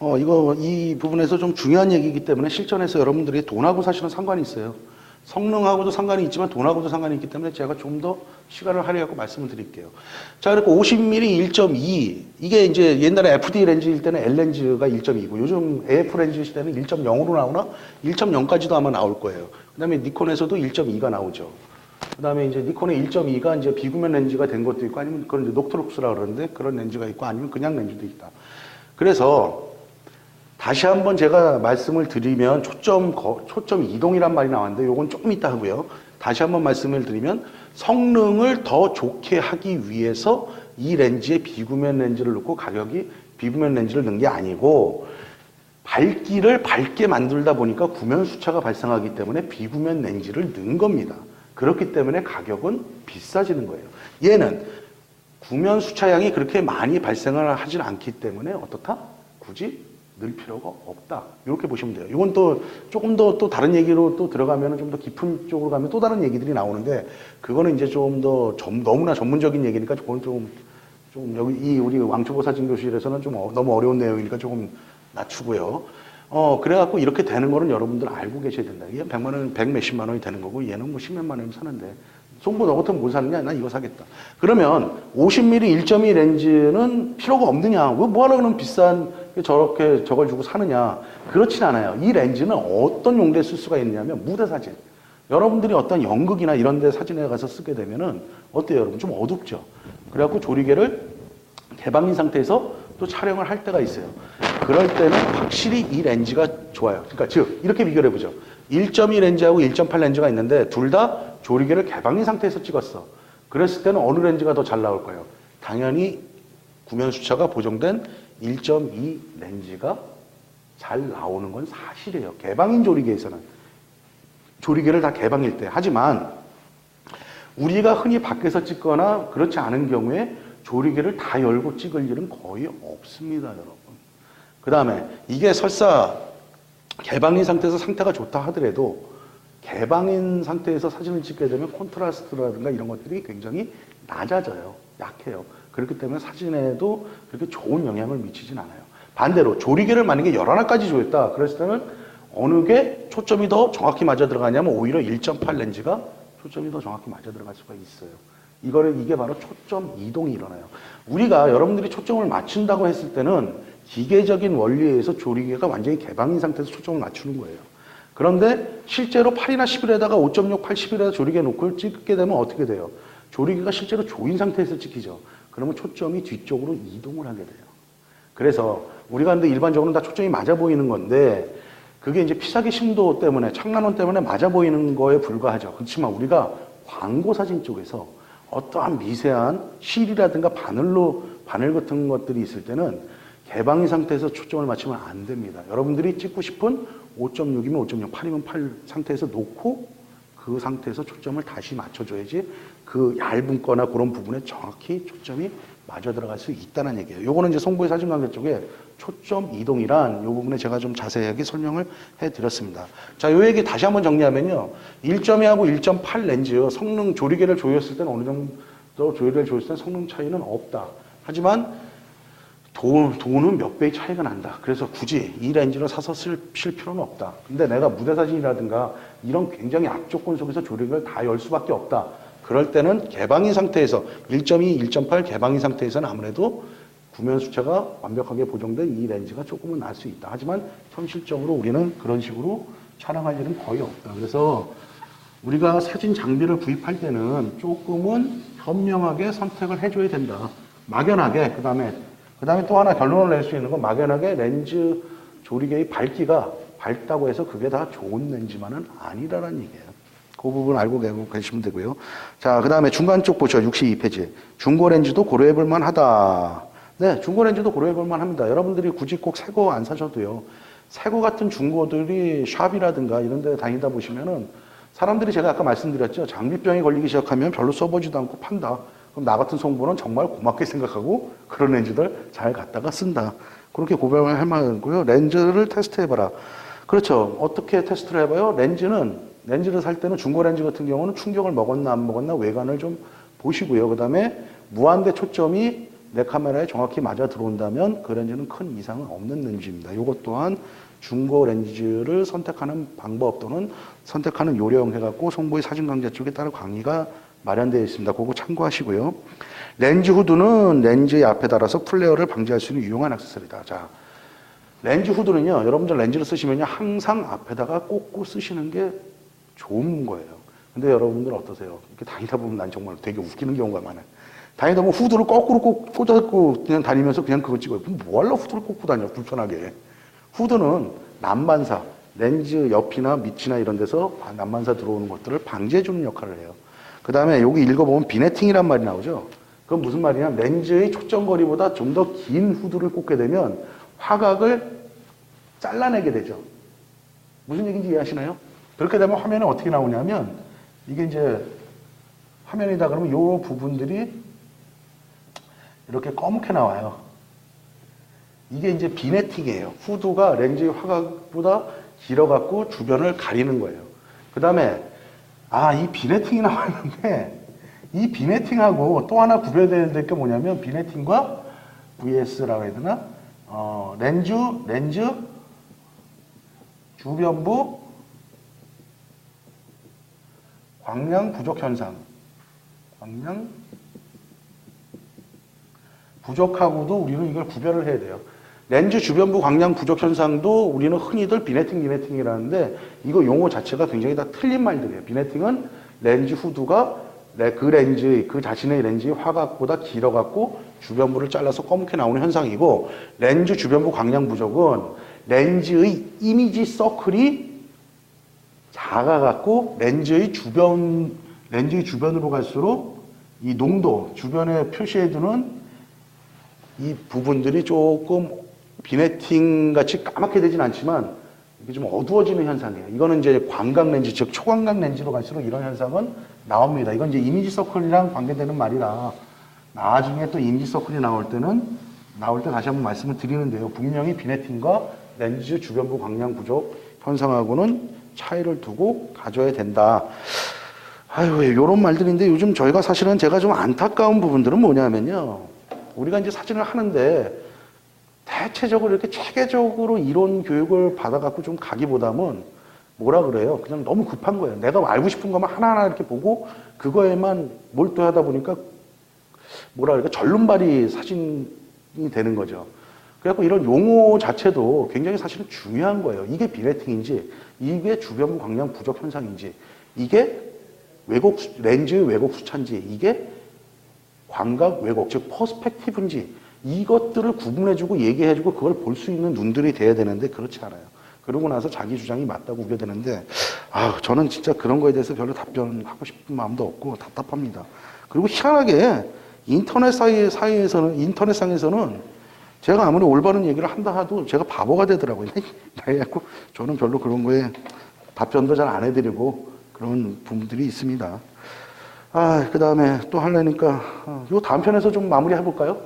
이 부분에서 좀 중요한 얘기이기 때문에 실전에서 여러분들이 돈하고 사실은 상관이 있어요. 성능하고도 상관이 있지만 돈하고도 상관이 있기 때문에 제가 좀 더 시간을 할애하고 말씀을 드릴게요. 자, 그리고 50mm 1.2. 이게 이제 옛날에 FD 렌즈일 때는 L 렌즈가 1.2고 요즘 AF 렌즈 시대는 1.0으로 나오나 1.0까지도 아마 나올 거예요. 그 다음에 니콘에서도 1.2가 나오죠. 그 다음에 이제 니콘의 1.2가 이제 비구면 렌즈가 된 것도 있고 아니면 그건 이제 녹트록스라고 그러는데 그런 렌즈가 있고 아니면 그냥 렌즈도 있다. 그래서 다시 한번 제가 말씀을 드리면 초점 이동이란 말이 나왔는데 요건 조금 이따 하고요. 다시 한번 말씀을 드리면 성능을 더 좋게 하기 위해서 이 렌즈에 비구면 렌즈를 넣고 가격이 비구면 렌즈를 넣은 게 아니고 밝기를 밝게 만들다 보니까 구면 수차가 발생하기 때문에 비구면 렌즈를 넣은 겁니다. 그렇기 때문에 가격은 비싸지는 거예요. 얘는 구면 수차량이 그렇게 많이 발생을 하진 않기 때문에 어떻다? 굳이 넣을 필요가 없다. 이렇게 보시면 돼요. 이건 또 조금 더 또 다른 얘기로 또 들어가면 좀 더 깊은 쪽으로 가면 또 다른 얘기들이 나오는데 그거는 이제 좀 더 너무나 전문적인 얘기니까 그건 좀 여기 우리 왕초보 사진 교실에서는 좀 너무 어려운 내용이니까 조금 낮추고요. 그래갖고 이렇게 되는 거는 여러분들 알고 계셔야 된다. 이게 100만 원, 100 몇십만 원이 되는 거고 얘는 뭐 10몇만 원이면 사는데 송보 너 같으면 뭘 사느냐? 난 이거 사겠다. 그러면 50mm 1.2 렌즈는 필요가 없느냐? 왜 뭐하러 그러면 비싼 저렇게 저걸 주고 사느냐? 그렇진 않아요. 이 렌즈는 어떤 용도에 쓸 수가 있냐면 무대 사진. 여러분들이 어떤 연극이나 이런 데 사진에 가서 쓰게 되면은 어때요, 여러분? 좀 어둡죠? 그래갖고 조리개를 개방인 상태에서 또 촬영을 할 때가 있어요. 그럴 때는 확실히 이 렌즈가 좋아요. 그러니까 즉 이렇게 비교를 해보죠. 1.2 렌즈하고 1.8 렌즈가 있는데 둘 다 조리개를 개방인 상태에서 찍었어. 그랬을 때는 어느 렌즈가 더 잘 나올 거예요? 당연히 구면 수차가 보정된 1.2 렌즈가 잘 나오는 건 사실이에요. 개방인 조리개에서는. 조리개를 다 개방일 때. 하지만 우리가 흔히 밖에서 찍거나 그렇지 않은 경우에 조리개를 다 열고 찍을 일은 거의 없습니다, 여러분. 그 다음에 이게 설사 개방인 상태에서 상태가 좋다 하더라도 개방인 상태에서 사진을 찍게 되면 콘트라스트라든가 이런 것들이 굉장히 낮아져요. 약해요. 그렇기 때문에 사진에도 그렇게 좋은 영향을 미치진 않아요. 반대로 조리개를 만약에 11가지 조였다. 그랬을 때는 어느 게 초점이 더 정확히 맞아 들어가냐면 오히려 1.8 렌즈가 초점이 더 정확히 맞아 들어갈 수가 있어요. 이게 바로 초점 이동이 일어나요. 우리가 여러분들이 초점을 맞춘다고 했을 때는 기계적인 원리에 의해서 조리개가 완전히 개방인 상태에서 초점을 맞추는 거예요. 그런데 실제로 8이나 11에다가 5.6, 8, 11에다 조리개 놓고 찍게 되면 어떻게 돼요? 조리개가 실제로 조인 상태에서 찍히죠. 그러면 초점이 뒤쪽으로 이동을 하게 돼요. 그래서 우리가 근데 일반적으로는 다 초점이 맞아 보이는 건데 그게 이제 피사기 심도 때문에 청란원 때문에 맞아 보이는 거에 불과하죠. 그렇지만 우리가 광고 사진 쪽에서 어떠한 미세한 실이라든가 바늘 같은 것들이 있을 때는 개방인 상태에서 초점을 맞추면 안 됩니다. 여러분들이 찍고 싶은 5.6이면 5.6, 8이면 8 상태에서 놓고 그 상태에서 초점을 다시 맞춰줘야지 그 얇은 거나 그런 부분에 정확히 초점이 맞아 들어갈 수 있다는 얘기예요. 요거는 이제 송보의 사진관계 쪽에 초점 이동이란 요 부분에 제가 좀 자세하게 설명을 해드렸습니다. 자, 요 얘기 다시 한번 정리하면요. 1.2하고 1.8 렌즈 성능 조리개를 조였을 때는 어느 정도 조리개를 조였을 때는 성능 차이는 없다. 하지만 돈은 몇 배의 차이가 난다. 그래서 굳이 이 렌즈를 사서 쓸 필요는 없다. 근데 내가 무대 사진이라든가 이런 굉장히 악조건 속에서 조리개를 다 열 수밖에 없다. 그럴 때는 개방인 상태에서 1.2, 1.8 개방인 상태에서는 아무래도 구면 수차가 완벽하게 보정된 이 렌즈가 조금은 날 수 있다. 하지만 현실적으로 우리는 그런 식으로 촬영할 일은 거의 없다. 그래서 우리가 사진 장비를 구입할 때는 조금은 현명하게 선택을 해줘야 된다. 막연하게 그 다음에 또 하나 결론을 낼 수 있는 건 막연하게 렌즈 조리개의 밝기가 밝다고 해서 그게 다 좋은 렌즈만은 아니라는 얘기예요. 그 부분 알고 계시면 되고요. 자, 그 다음에 중간 쪽 보죠. 62페이지. 중고 렌즈도 고려해 볼 만하다. 네, 중고 렌즈도 고려해 볼 만합니다. 여러분들이 굳이 꼭 새 거 안 사셔도요. 새 거 같은 중고들이 샵이라든가 이런 데 다니다 보시면은 사람들이 제가 아까 말씀드렸죠. 장비병이 걸리기 시작하면 별로 써보지도 않고 판다. 그럼 나 같은 송보는 정말 고맙게 생각하고 그런 렌즈들 잘 갖다가 쓴다. 그렇게 고백을 할 만하고요. 렌즈를 테스트해봐라. 그렇죠. 어떻게 테스트를 해봐요? 렌즈를 살 때는 중고 렌즈 같은 경우는 충격을 먹었나 안 먹었나 외관을 좀 보시고요. 그 다음에 무한대 초점이 내 카메라에 정확히 맞아 들어온다면 그 렌즈는 큰 이상은 없는 렌즈입니다. 이것 또한 중고 렌즈를 선택하는 방법 또는 선택하는 요령 해갖고 송보의 사진 강좌 쪽에 따로 강의가 마련되어 있습니다. 그거 참고하시고요. 렌즈 후드는 렌즈의 앞에 달아서 플레어를 방지할 수 있는 유용한 액세서리다. 자, 렌즈 후드는요, 여러분들 렌즈를 쓰시면요, 항상 앞에다가 꽂고 쓰시는 게 좋은 거예요. 근데 여러분들 어떠세요? 이렇게 다니다 보면 난 정말 되게 웃기는 경우가 많아요. 다니다 보면 후드를 거꾸로 꽂아갖고 그냥 다니면서 그냥 그거 찍어요. 그럼 뭐 하려고 후드를 꽂고 다녀, 불편하게. 후드는 난반사, 렌즈 옆이나 밑이나 이런 데서 난반사 들어오는 것들을 방지해주는 역할을 해요. 그 다음에 여기 읽어보면 비네팅이란 말이 나오죠. 그건 무슨 말이냐? 렌즈의 초점거리보다 좀 더 긴 후드를 꽂게 되면 화각을 잘라내게 되죠. 무슨 얘기인지 이해하시나요? 그렇게 되면 화면에 어떻게 나오냐면, 이게 이제 화면이다 그러면 이 부분들이 이렇게 검게 나와요. 이게 이제 비네팅이에요. 후드가 렌즈의 화각보다 길어갖고 주변을 가리는 거예요. 그 다음에, 이 비네팅이 나왔는데, 이 비네팅하고 또 하나 구별돼야 될 게 뭐냐면, 비네팅과 VS라고 해야 되나? 렌즈 주변부 광량 부족 현상. 광량 부족하고도 우리는 이걸 구별을 해야 돼요. 렌즈 주변부 광량 부족 현상도 우리는 흔히들 비네팅이라는데, 이거 용어 자체가 굉장히 다 틀린 말들이에요. 비네팅은 렌즈 후드가 그 자신의 렌즈의 화각보다 길어갖고 주변부를 잘라서 검게 나오는 현상이고, 렌즈 주변부 광량 부족은 렌즈의 이미지 서클이 작아갖고 렌즈의 주변으로 갈수록 이 농도, 주변에 표시해두는 이 부분들이 조금 비네팅 같이 까맣게 되진 않지만 이게 좀 어두워지는 현상이에요. 이거는 이제 광각 렌즈, 즉 초광각 렌즈로 갈수록 이런 현상은 나옵니다. 이건 이제 이미지 서클이랑 관계되는 말이라 나중에 또 이미지 서클이 나올 때 다시 한번 말씀을 드리는데요. 분명히 비네팅과 렌즈 주변부 광량 부족 현상하고는 차이를 두고 가져야 된다. 요런 말들인데, 요즘 저희가 사실은 제가 좀 안타까운 부분들은 뭐냐면요. 우리가 이제 사진을 하는데 대체적으로 이렇게 체계적으로 이론 교육을 받아갖고 좀 가기보다는 뭐라 그래요? 그냥 너무 급한 거예요. 내가 알고 싶은 것만 하나하나 이렇게 보고 그거에만 몰두하다 보니까 뭐라 그럴까? 절름발이 사진이 되는 거죠. 그래갖고 이런 용어 자체도 굉장히 사실은 중요한 거예요. 이게 비네팅인지, 이게 주변부 광량 부족 현상인지, 이게 렌즈의 왜곡 수차인지, 이게 광각 왜곡, 즉 퍼스펙티브인지, 이것들을 구분해주고 얘기해주고 그걸 볼 수 있는 눈들이 돼야 되는데 그렇지 않아요. 그러고 나서 자기 주장이 맞다고 우겨대는데, 저는 진짜 그런 거에 대해서 별로 답변하고 싶은 마음도 없고 답답합니다. 그리고 희한하게 인터넷상에서는 제가 아무리 올바른 얘기를 한다 해도 제가 바보가 되더라고요. 그래갖고 저는 별로 그런 거에 답변도 잘 안 해드리고 그런 부분들이 있습니다. 그 다음에 또 하려니까 요 다음 편에서 좀 마무리 해볼까요?